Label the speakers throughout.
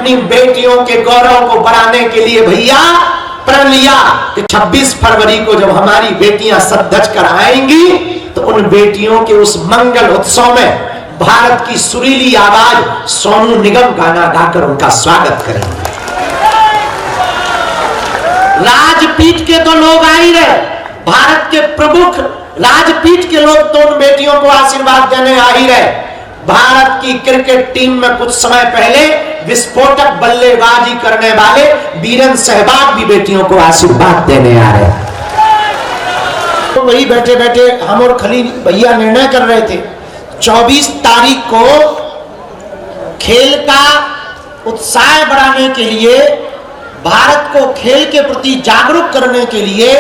Speaker 1: अपनी बेटियों के गौरव को बढ़ाने के लिए भैया प्रण लिया कि 26 फरवरी को जब हमारी बेटियां सज कर आएंगी तो उन बेटियों के उस मंगल उत्सव में भारत की सुरीली आवाज सोनू निगम गाना गाकर उनका स्वागत करेंगे। राजपीठ के तो लोग आ ही रहे, भारत के प्रमुख राजपीठ के लोग तो उन बेटियों को आशीर्वाद देने आ ही रहे। भारत की क्रिकेट टीम में कुछ समय पहले विस्फोटक बल्लेबाजी करने वाले वीरेंद्र सहवाग भी बेटियों को आशीर्वाद देने आ रहे। तो वही बैठे बैठे हम और खलील भैया निर्णय कर रहे थे 24 तारीख को खेल का उत्साह बढ़ाने के लिए, भारत को खेल के प्रति जागरूक करने के लिए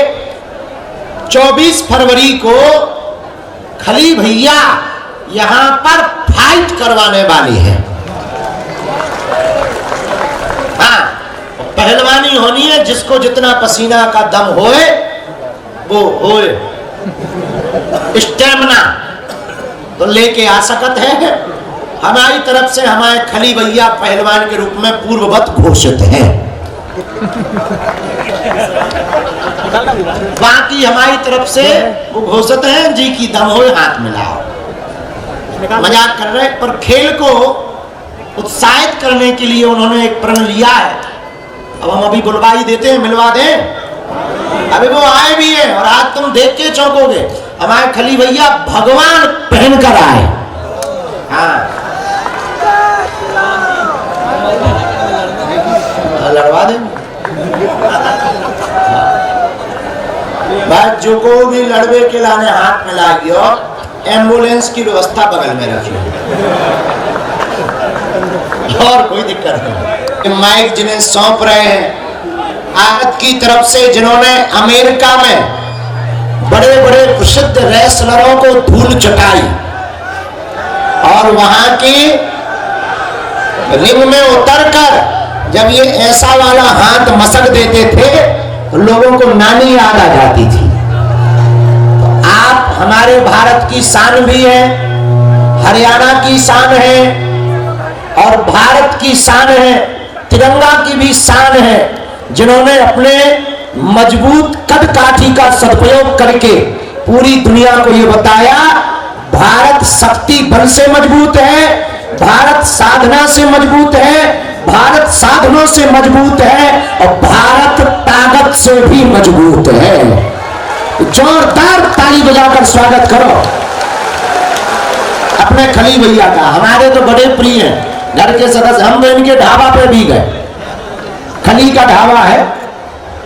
Speaker 1: 24 फरवरी को खलील भैया यहां पर फाइट करवाने वाली है। हाँ, पहलवानी होनी है, जिसको जितना पसीना का दम होए वो होए, स्टेमिना तो लेके आ सकत है। हमारी तरफ से हमारे खली भैया पहलवान के रूप में पूर्ववत घोषित हैं। बाकी हमारी तरफ से वो घोषित हैं जी की दम होए हाथ मिलाओ। मजाक कर रहे, पर खेल को उत्साहित करने के लिए उन्होंने एक प्रण लिया है। अब हम अभी बुलवाई देते हैं, मिलवा दें। अभी वो आए भी हैं और आज तुम देख के चौंकोगे, हमारे खली भैया भगवान पहन कर आए। हाँ, लड़वा दें बात, जो को भी लड़वे के लाने हाथ में ला गया, एम्बुलेंस की व्यवस्था बगल में रखी और कोई दिक्कत नहीं। माइक जिन्हें सौंप रहे हैं भारत की तरफ से, जिन्होंने अमेरिका में बड़े बड़े प्रसिद्ध रेसलरों को धूल चटाई और वहां की रिंग में उतरकर जब ये ऐसा वाला हाथ मसक देते थे तो लोगों को नानी याद आ जाती थी। तो आप हमारे भारत की शान भी है, हरियाणा की शान है और भारत की शान है, तिरंगा की भी शान है, जिन्होंने अपने मजबूत कद काठी का सदुपयोग करके पूरी दुनिया को ये बताया भारत शक्ति बल से मजबूत है, भारत साधना से मजबूत है, भारत साधनों से मजबूत है और भारत ताकत से भी मजबूत है। जोरदार ताली बजाकर स्वागत करो अपने खली भैया का। हमारे तो बड़े प्रिय हैं, घर के सदस्य, हम तो इनके ढाबा पे भी गए, खली का ढाबा है,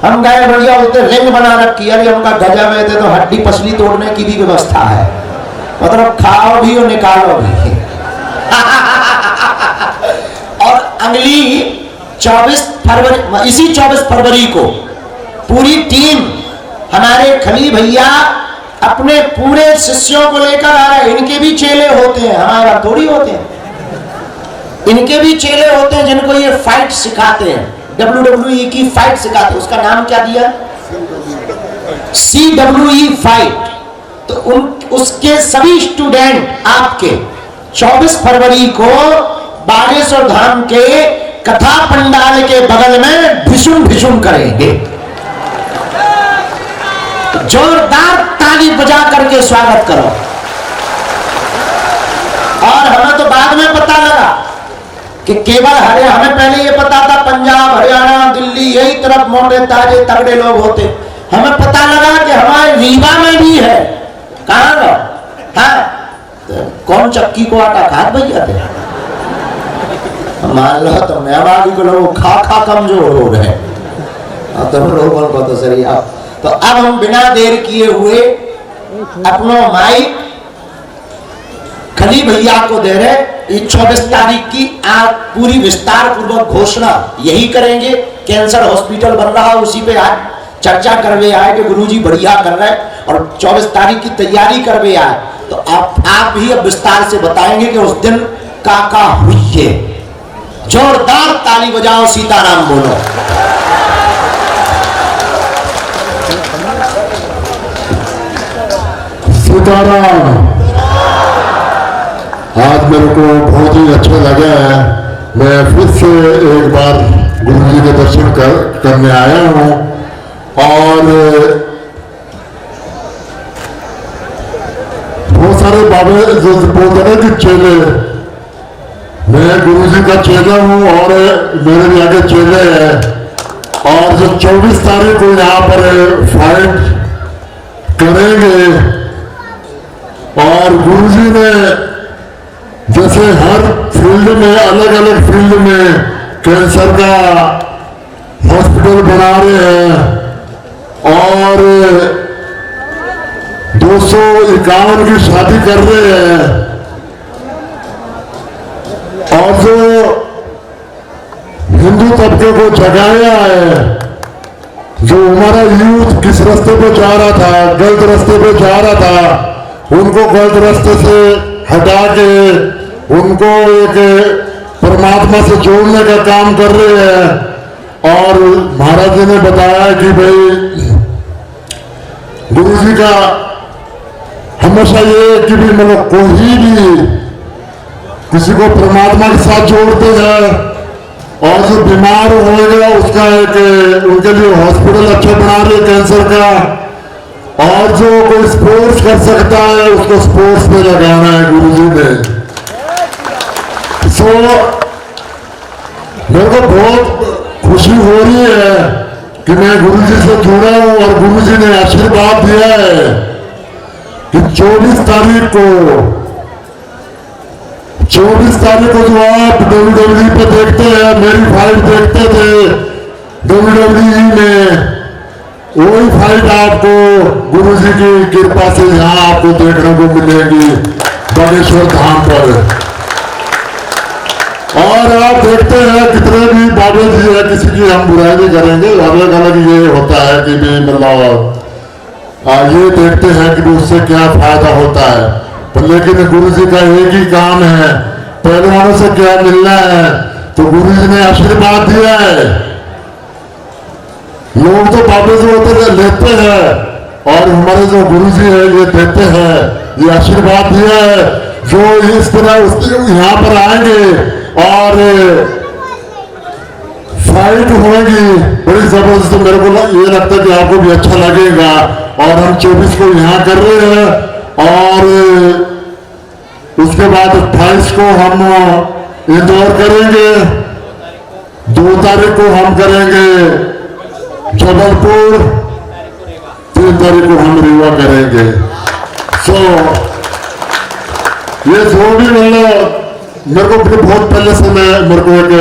Speaker 1: हम गए, बढ़िया बोलते रिंग बना रखी है, उनका गजा में थे तो हड्डी पसली तोड़ने की भी व्यवस्था है, मतलब खाओ भी और निकालो भी। और अगली 24 फरवरी, इसी 24 फरवरी को पूरी टीम हमारे खली भैया अपने पूरे शिष्यों को लेकर आ रहे हैं। इनके भी चेले होते हैं, हमारा थोड़ी होते हैं, इनके भी चेले होते हैं जिनको ये फाइट सिखाते हैं, WWE की फाइट सिखाते हैं। उसका नाम क्या दिया? CWE fight. तो उसके सभी स्टूडेंट आपके 24 फरवरी को बागेश्वर धाम के कथा पंडाल के बगल में ढिशुम ढिशुम करेंगे। जोरदार ताली बजा करके स्वागत करो। और हमें तो बाद में पता लगा कि केवल हमें पहले ये पता था पंजाब, हरियाणा, दिल्ली यही तरफ मोटे ताजे तगड़े लोग होते, हमें पता लगा कि हमारे रीवा में भी है। कहाँ लो? हाँ, तो कौन चक्की को आटा खात भैया थे? मान लो तो मेहमान को लोग खा खा कमजोर हो गए, तो लोगों को तो सही। तो अब हम बिना देर किए हुए अपनो माइक खली भैया को दे रहे। 24 तारीख की आज पूरी विस्तार पूर्वक घोषणा यही करेंगे। कैंसर हॉस्पिटल बन रहा है, उसी पे आज चर्चा करवे आए कि गुरुजी बढ़िया कर रहे हैं और 24 तारीख की तैयारी करवे आए। तो आप भी अब विस्तार से बताएंगे कि उस दिन का हुई है। जोरदार ताली बजाओ, सीताराम बोलो।
Speaker 2: सीताराम। आज मेरे को बहुत ही अच्छा लगा है मैं फिर से एक बार गुरु जी के दर्शन करने आया हूँ और बहुत सारे बाबे जो बोलते हैं कि चेले, मैं गुरु जी का चेला हूँ और मेरे भी आगे चेले हैं। और जो 24 तारीख को यहाँ पर फाइट करेंगे और गुरु जी ने जैसे हर फील्ड में, अलग अलग फील्ड में कैंसर का हॉस्पिटल बना रहे हैं और 251 की शादी कर रहे हैं और जो हिंदू तबके को जगाया है, जो हमारा यूथ किस रास्ते पे जा रहा था, गलत रास्ते पे जा रहा था, उनको गलत रास्ते से हटा के उनको एक परमात्मा से जोड़ने का काम कर रहे हैं। और महाराज जी ने बताया कि भाई गुरु जी का हमेशा ये कि भी मतलब कोई भी किसी को परमात्मा के साथ जोड़ते हैं और जो बीमार होगा उसका एक उनके लिए हॉस्पिटल अच्छा बना रहे कैंसर का, और जो कोई स्पोर्ट्स कर सकता है उसको स्पोर्ट्स पे लगाना है गुरु जी ने। सो मेरे को बहुत खुशी हो रही है कि मैं गुरु जी से जुड़ा हूं और गुरु जी ने आशीर्वाद दिया है कि 24 तारीख को जो आप WWE पे देखते हैं, मेरी फाइट देखते थे WWE में, वही फाइट आपको गुरु जी की कृपा से यहाँ आपको देखने को मिलेगी बागेश्वर धाम पर। और आप देखते हैं कितने भी बाबे जी है, किसी की हम बुराई नहीं करेंगे, अलग अलग ये होता है कि भी मतलब ये देखते हैं कि उससे क्या फायदा होता है, पर लेकिन गुरु जी का एक ही काम है, पहलवानों से क्या मिलना है, तो गुरु जी ने आशीर्वाद दिया है। लोग तो बाबे जो होते हैं लेते हैं और हमारे जो गुरु जी है ये देते हैं, ये आशीर्वाद दिया है। जो इस तरह यहाँ पर आएंगे और फाइट होगी बड़ी जबरदस्त, मेरे को ये लगता है कि आपको भी अच्छा लगेगा। और हम 24 को यहाँ कर रहे हैं और उसके बाद 28 को हम इंदौर करेंगे, 2 तारीख को हम करेंगे जबलपुर, 3 तारीख को हम रीवा करेंगे। सो ये जो भी मेरे को बहुत पहले से मेरे को एक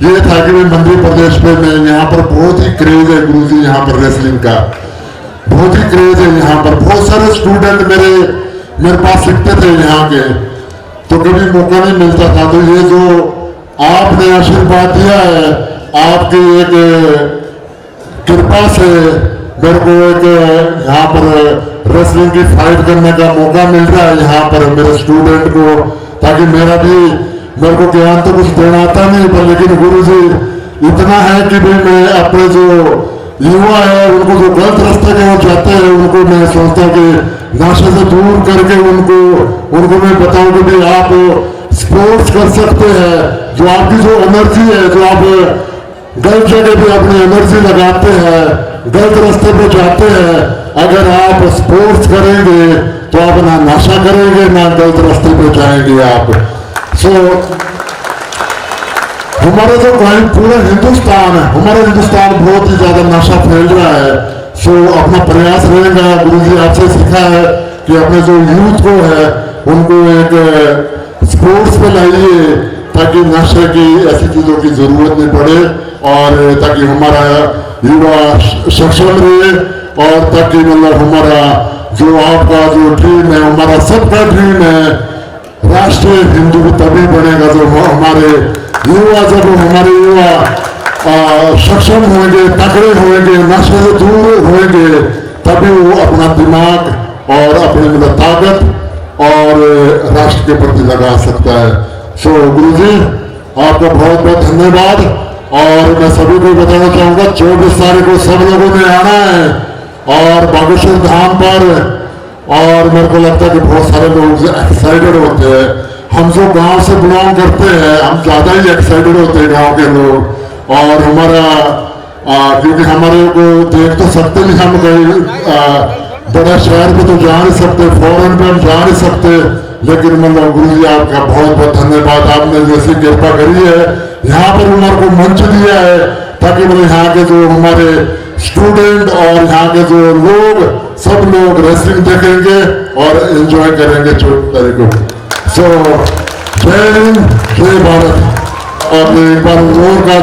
Speaker 2: ये था कि मध्य प्रदेश पे मैं यहाँ पर बहुत ही क्रेज है गुरु जी, यहाँ पर रेसलिंग का बहुत ही क्रेज है। यहाँ पर बहुत सारे स्टूडेंट मेरे पास सीखते थे यहाँ के, तो कभी मौका नहीं मिलता था। तो ये जो आपने आशीर्वाद दिया है, आपकी एक कृपा से मेरे को एक यहाँ पर रेसलिंग की फाइट करने का मौका मिल रहा है यहाँ पर मेरे स्टूडेंट को, ताकि मेरे को ज्ञान तो कुछ देना आता नहीं, पर लेकिन गुरु जी इतना है कि भाई मैं अपने जो युवा है उनको जो गलत रास्ते के वो जाते हैं उनको मैं सोचता हूँ कि नशे से दूर करके उनको मैं बताऊँ कि भाई आप स्पोर्ट्स कर सकते हैं। जो आपकी जो एनर्जी है, जो आप गलत जगह पे अपनी एनर्जी लगाते हैं, गलत रास्ते पे जाते हैं, अगर आप स्पोर्ट्स करेंगे तो आप ना नशा करेंगे ना गलत रास्ते पे जाएंगे आप। सो हमारे जो पूरा हिंदुस्तान है, हमारा हिंदुस्तान बहुत ही ज्यादा नशा फैल रहा है। सो अपना प्रयास रहेगा, गुरु जी आपसे सीखा है कि अपने जो यूथ को है उनको एक स्पोर्ट्स पे लाइए ताकि नशे की ऐसी चीजों की जरूरत नहीं पड़े और ताकि हमारा युवा सक्षम रहे और ताकि मतलब हमारा जो आपका जो ड्रीम है, हमारा सबका ड्रीम है राष्ट्रीय हिंदू तभी बनेगा जो हमारे युवा, जब हमारे युवा सक्षम होंगे, तगड़े होंगे, नशे से दूर होंगे, तभी वो अपना दिमाग और अपनी मतलब ताकत और राष्ट्र के प्रति लगा सकता है। सो गुरुजी आपका बहुत बहुत धन्यवाद। और मैं सभी को बताना चाहूंगा 24 तारीख को सब लोगों ने आना है और बागेश्वर धाम पर, और मेरे को लगता है कि बहुत सारे लोग एक्साइटेड होते हैं हम जो गांव से बिलोंग करते हैं हम ज्यादा ही एक्साइटेड होते हैं गांव के लोग। और हमारा क्योंकि हमारे को देख तो सकते नहीं, हम कहीं बड़ा शहर पे तो जा नहीं सकते, फॉरेन पे हम जा नहीं सकते, लेकिन मतलब गुरु जी आपका बहुत बहुत धन्यवाद। आपने जैसी कृपा करी है यहाँ पर हमारे को मंच दिया है ताकि मतलब यहाँ के जो हमारे स्टूडेंट और यहाँ के जो लोग सब लोग रेसलिंग देखेंगे और एंजॉय करेंगे 14 तारीख को। सो जय हिंद जय भारत। और एक बार जोर का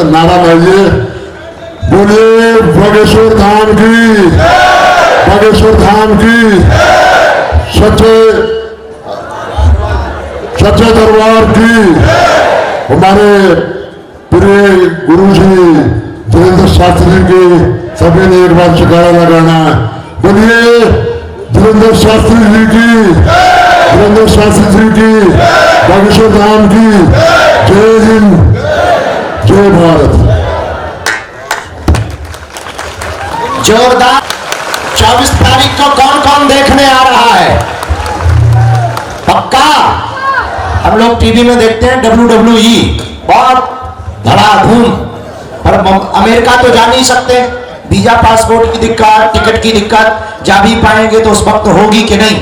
Speaker 2: नारा लाइए, बोलिए बागेश्वर धाम की, बागेश्वर धाम की, सच्चे दरबार की। हमारे प्रिय गुरु जी धीरेन्द्र शास्त्री की सभी ने एक बार जयकारा लगाना। बोलिए धीरेन्द्र शास्त्री जी की, धीरेन्द्र शास्त्री जी की, बागेश्वर धाम की। जय हिंद जय भारत।
Speaker 1: जोरदार। 24 तारीख को कौन कौन देखने आ रहा है? पक्का? हम लोग टीवी में देखते हैं WWE, बहुत धड़ाधूम, पर अमेरिका तो जा नहीं सकते, वीजा पासपोर्ट की दिक्कत, टिकट की दिक्कत, जा भी पाएंगे तो उस वक्त होगी कि नहीं।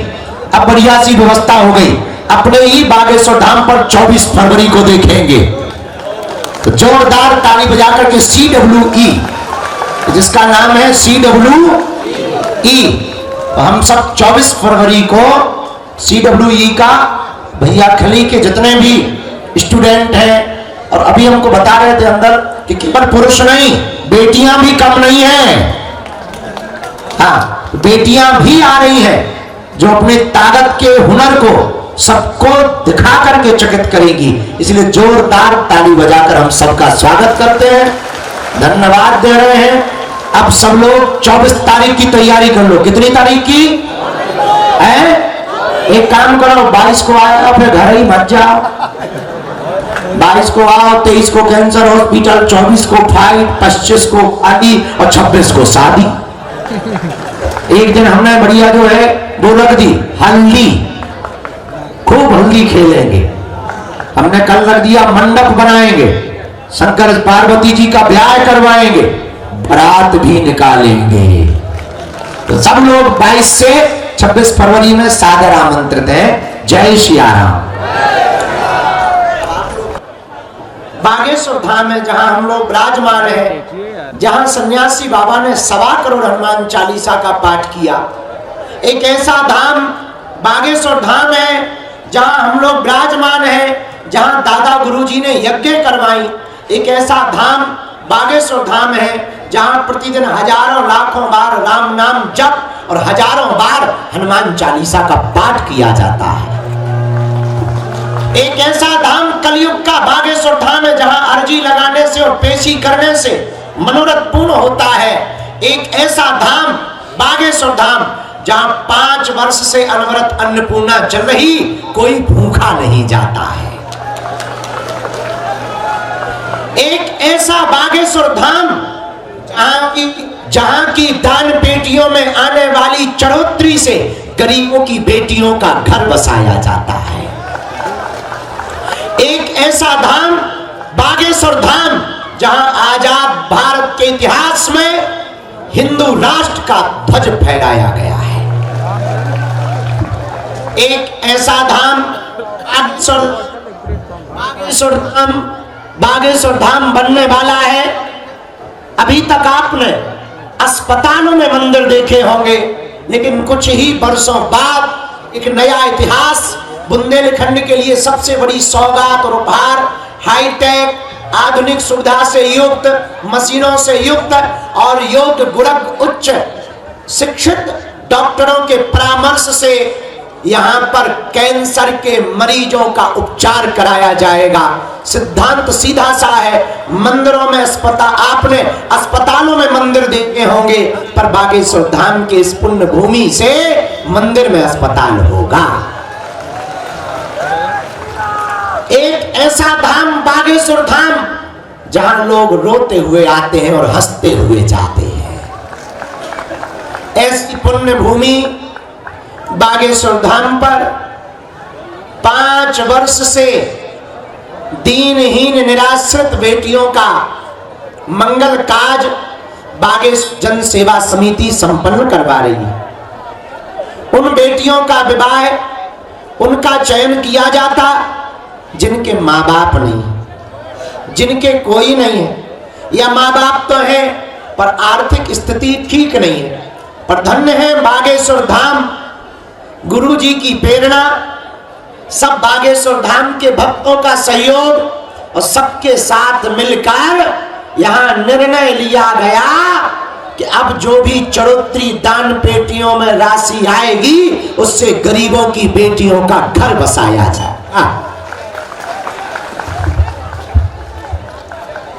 Speaker 1: अब बढ़िया सी व्यवस्था हो गई, अपने ही बागेश्वर धाम पर 24 फरवरी को देखेंगे। तो जोरदार ताली बजाकर के CWE, जिसका नाम है CWE, तो हम सब 24 फरवरी को CWE का भैया खली के जितने भी स्टूडेंट हैं, और अभी हमको बता रहे थे अंदर कि केवल पुरुष नहीं, बेटियां भी कम नहीं हैं। हाँ, बेटियां भी आ रही हैं जो अपनी ताकत के हुनर को सबको दिखा करके चकित करेगी। इसलिए जोरदार ताली बजाकर हम सबका स्वागत करते हैं, धन्यवाद दे रहे हैं। अब सब लोग 24 तारीख की तैयारी कर लो। कितनी तारीख की है? एक काम करो, 22 को आया फिर घर ही मत जाओ। 22 को आओ, 23 को कैंसर हॉस्पिटल, 24 को फाइट, 25 को आदि और 26 को शादी। एक दिन हमने बढ़िया जो है वो रख दी हल्दी, खूब हल्दी खेलेंगे। हमने कल रख दिया मंडप बनाएंगे, शंकर पार्वती जी का ब्याह करवाएंगे, बारात भी निकालेंगे। तो सब लोग 22 से 26 फरवरी में सादर आमंत्रित हैं। जय सिया राम। बागेश्वर धाम है जहां हम लोग विराजमान हैं, जहां सन्यासी बाबा ने 1.25 करोड़ हनुमान चालीसा का पाठ किया। एक ऐसा धाम बागेश्वर धाम है जहां हम लोग विराजमान हैं, जहां दादा गुरुजी ने यज्ञ करवाई। एक ऐसा धाम बागेश्वर धाम है जहां प्रतिदिन हजारों लाखों बार राम नाम जप और हजारों बार हनुमान चालीसा का पाठ किया जाता है। एक ऐसा धाम कलयुग का बागेश्वर धाम है जहां अर्जी लगाने से और पेशी करने से मनोरथ पूर्ण होता है। एक ऐसा धाम बागेश्वर धाम जहां 5 वर्ष से अनवरत अन्नपूर्णा चल रही, कोई भूखा नहीं जाता है। एक ऐसा बागेश्वर धाम जहां की दान पेटियों में आने वाली चढ़ोतरी से गरीबों की बेटियों का घर बसाया जाता है। एक ऐसा धाम बागेश्वर धाम जहां आजाद भारत के इतिहास में हिंदू राष्ट्र का ध्वज फहराया गया है। एक ऐसा धाम बागेश्वर धाम बनने वाला है। अभी तक आपने अस्पतालों में मंदिर देखे होंगे, लेकिन कुछ ही वर्षों बाद एक नया इतिहास बुंदेलखंड के लिए सबसे बड़ी सौगात और उपहार, हाईटेक आधुनिक सुविधा से युक्त, मशीनों से युक्त और योग्य गुणक उच्च शिक्षित डॉक्टरों के परामर्श से यहां पर कैंसर के मरीजों का उपचार कराया जाएगा। सिद्धांत सीधा सा है, मंदिरों में आपने अस्पतालों में मंदिर देखे होंगे, पर बागेश्वर धाम के इस पुण्य भूमि से मंदिर में अस्पताल होगा। एक ऐसा धाम बागेश्वर धाम जहां लोग रोते हुए आते हैं और हंसते हुए जाते हैं। ऐसी पुण्य भूमि बागेश्वर धाम पर 5 वर्ष से दीनहीन निराश्रित बेटियों का मंगल काज बागेश्वर जन सेवा समिति संपन्न करवा रही है। उन बेटियों का विवाह उनका चयन किया जाता जिनके माँ बाप नहीं, जिनके कोई नहीं है, या माँ बाप तो है पर आर्थिक स्थिति ठीक नहीं है, पर धन्य है बागेश्वर धाम गुरु जी की प्रेरणा, सब बागेश्वर धाम के भक्तों का सहयोग और सबके साथ मिलकर यहाँ निर्णय लिया गया कि अब जो भी चढ़ोतरी दान पेटियों में राशि आएगी उससे गरीबों की बेटियों का घर बसाया जाए।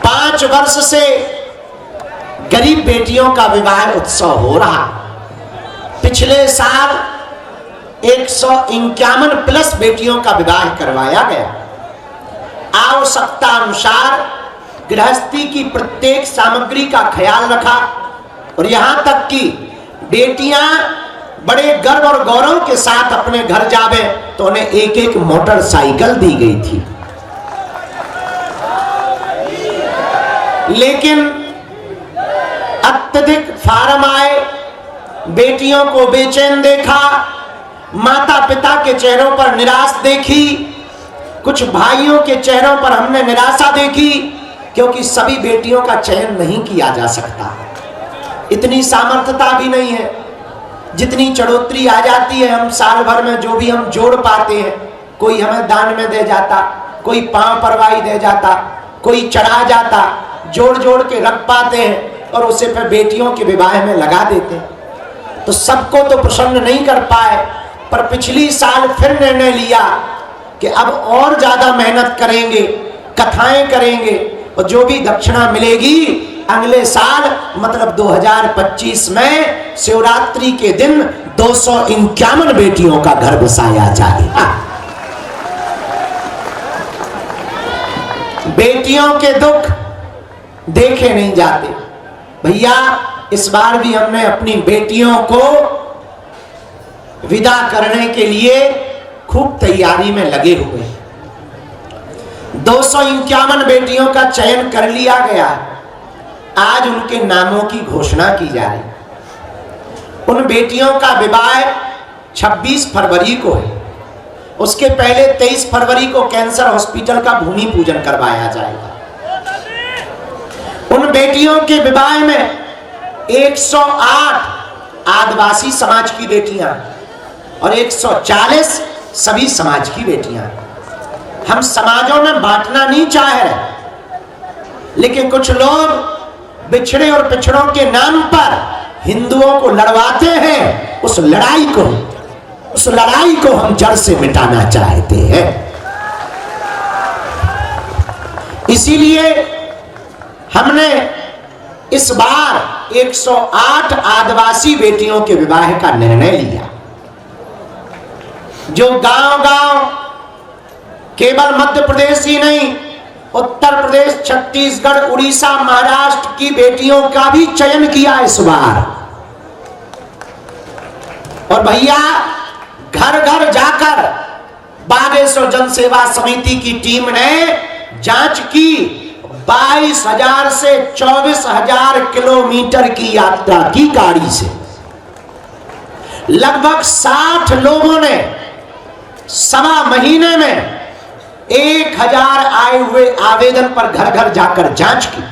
Speaker 1: 5 वर्ष से गरीब बेटियों का विवाह उत्सव हो रहा। पिछले साल 151 प्लस बेटियों का विवाह करवाया गया। आवश्यकता अनुसार गृहस्थी की प्रत्येक सामग्री का ख्याल रखा और यहां तक कि बेटियां बड़े गर्व और गौरव के साथ अपने घर जावे तो उन्हें एक एक मोटरसाइकिल दी गई थी। लेकिन अत्यधिक फार्म आए, बेटियों को बेचैन देखा, माता पिता के चेहरों पर निराश देखी, कुछ भाइयों के चेहरों पर हमने निराशा देखी, क्योंकि सभी बेटियों का चयन नहीं किया जा सकता। इतनी सामर्थ्यता भी नहीं है। जितनी चढ़ोतरी आ जाती है हम साल भर में जो भी हम जोड़ पाते हैं, कोई हमें दान में दे जाता, कोई पांव परवाही दे जाता, कोई चढ़ा जाता, जोड़ जोड़ के रख पाते हैं और उसे फिर बेटियों के विवाह में लगा देते हैं। तो सबको तो प्रसन्न नहीं कर पाए, पर पिछली साल फिर निर्णय लिया कि अब और ज्यादा मेहनत करेंगे, कथाएं करेंगे और जो भी दक्षिणा मिलेगी अगले साल मतलब 2025 में शिवरात्रि के दिन 251 बेटियों का घर बसाया जाएगा। बेटियों के दुख देखे नहीं जाते भैया। इस बार भी हमने अपनी बेटियों को विदा करने के लिए खूब तैयारी में लगे हुए। 251 बेटियों का चयन कर लिया गया। आज उनके नामों की घोषणा की जा रही। उन बेटियों का विवाह 26 फरवरी को है। उसके पहले 23 फरवरी को कैंसर हॉस्पिटल का भूमि पूजन करवाया जाएगा। उन बेटियों के विवाह में 108 आदिवासी समाज की बेटियां और 140 सभी समाज की बेटियां। हम समाजों में बांटना नहीं चाह रहे, लेकिन कुछ लोग बिछड़े और पिछड़ों के नाम पर हिंदुओं को लड़वाते हैं। उस लड़ाई को हम जड़ से मिटाना चाहते हैं। इसीलिए हमने इस बार 108 आदिवासी बेटियों के विवाह का निर्णय लिया। जो गांव-गांव केवल मध्य प्रदेश ही नहीं, उत्तर प्रदेश, छत्तीसगढ़, उड़ीसा, महाराष्ट्र की बेटियों का भी चयन किया इस बार। और भैया घर घर जाकर बागेश्वर जन सेवा समिति की टीम ने जांच की। 22,000 से 24,000 किलोमीटर की यात्रा की गाड़ी से। लगभग 60 लोगों ने सवा महीने में 1000 आए हुए आवेदन पर घर घर जाकर जांच की।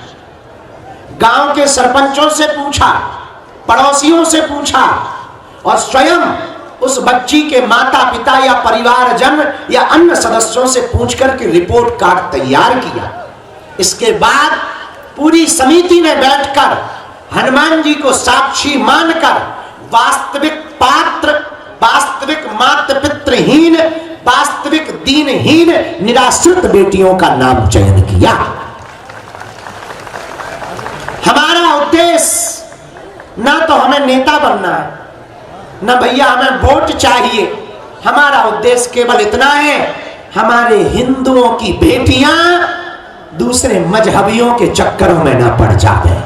Speaker 1: गांव के सरपंचों से पूछा, पड़ोसियों से पूछा और स्वयं उस बच्ची के माता पिता या परिवारजन या अन्य सदस्यों से पूछकर के रिपोर्ट कार्ड तैयार किया। इसके बाद पूरी समिति ने बैठकर हनुमान जी को साक्षी मानकर वास्तविक पात्र, वास्तविक माता पितृहीन, वास्तविक दीनहीन निराश्रित बेटियों का नाम चयन किया। हमारा उद्देश्य ना तो हमें नेता बनना है, ना भैया हमें वोट चाहिए। हमारा उद्देश्य केवल इतना है, हमारे हिंदुओं की बेटियां दूसरे मजहबियों के चक्करों में ना पड़ जाए।